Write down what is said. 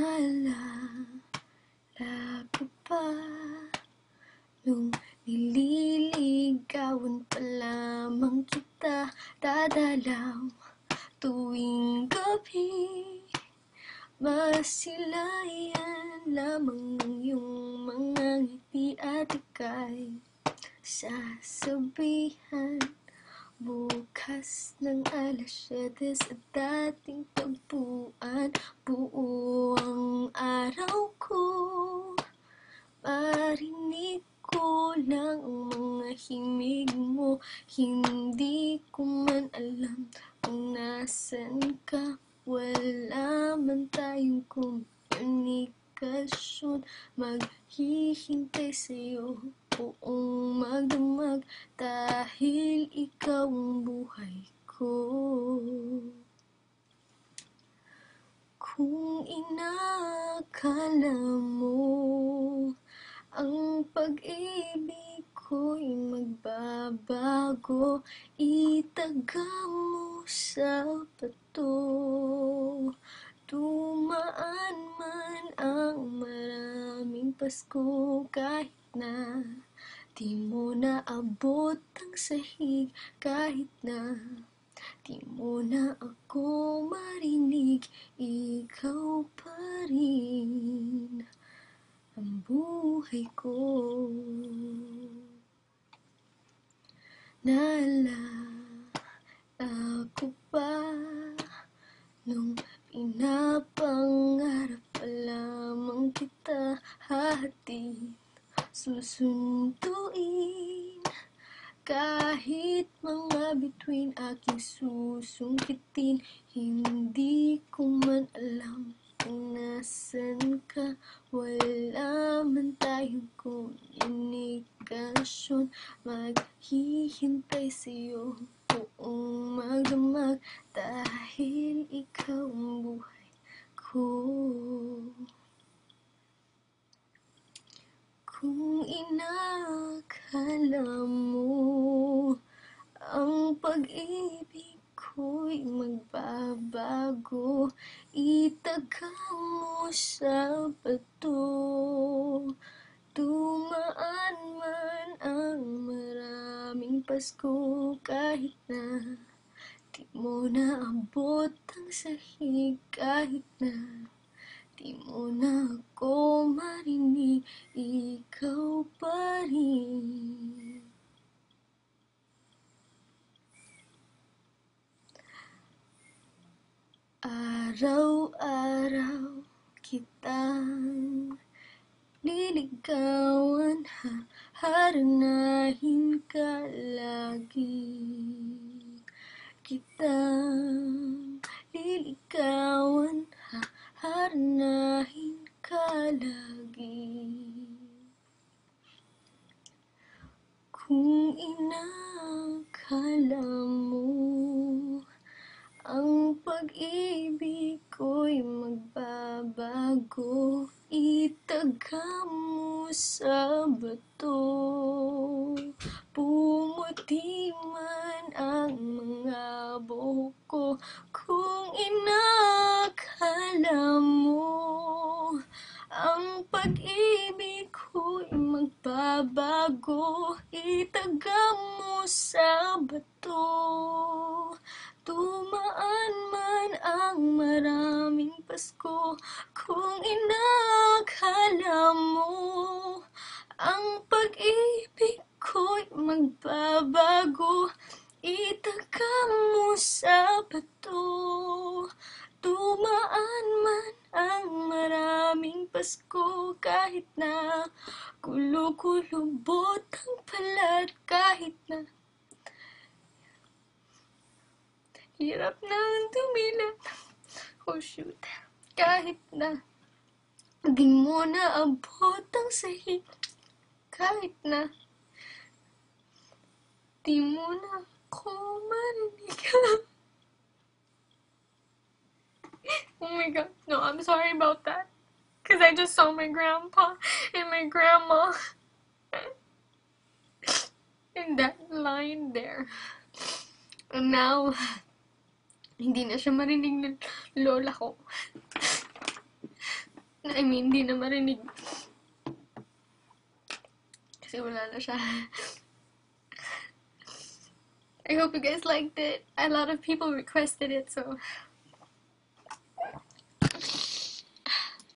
Naalala ko pa nung nililigawan pa lamang kita, dadalaw tuwing gabi. Masilayan lamang ng iyong mga ngiti at ika'y sasabihan. Bukas ng 7:00 sa dating tagpuan, buo ang araw ko. Marinig ko lang ang mga himig mo, hindi ko man alam kung nasan ka. Wala man tayong komunikasyon, maghihintay sa'yo buong magdamag, dahil ikaw ang buhay ko. Kung inakala mo ang pag-ibig ko'y magbabago, itaga mo sa bato. Dumaan man ang maraming Pasko, kahit na di mo naabot ang sahig, kahit na di mo na ako marinig, ikaw pa rin ang buhay ko. Naalala ko pa nung pinapangarap pa lamang kita, hahatid, susunduin, kahit mga bituin aking susungkitin. Hindi ko man alam kung nasan ka, wala man tayong komunikasyon, maghihintay sa'yo buong magdamag, dahil ikaw ang buhay ko. Kung inakala mo ang pag-ibig ko'y magbabago, itaga mo sa bato. Dumaan man ang maraming Pasko, kahit na di mo naabot ang sahig, kahit na di mo na ako marinig, ikaw pa rin. Araw-araw kitang liligawan, haharanahin ka lagi. Kitang liligawan, haharanahin ka lagi. Kung inakala mo ang pag-ibig ko'y magbabago, itaga mo sa bato. Pumuti man ang mga buhok ko, kung inakala mo ang pag-ibig ko'y magbabago, itaga mo sa bato. Dumaan man ang maraming Pasko, kung inakala mo ang pag-ibig ko'y magbabago, itaga mo sa bato. Dumaan man ang maraming Pasko, kahit na kulo-kulubot ang balat, kahit na hirap nang tumilat. Oh shoot. Kahit na di mo naabot ang sahig, kahit na di mo na ako marinig. Oh my god. No, I'm sorry about that. Because I just saw my grandpa and my grandma in that line there. And now, hindi na siya marinig ng lola ko. I mean, di na marinig. Kasi wala na siya. I hope you guys liked it. A lot of people requested it, so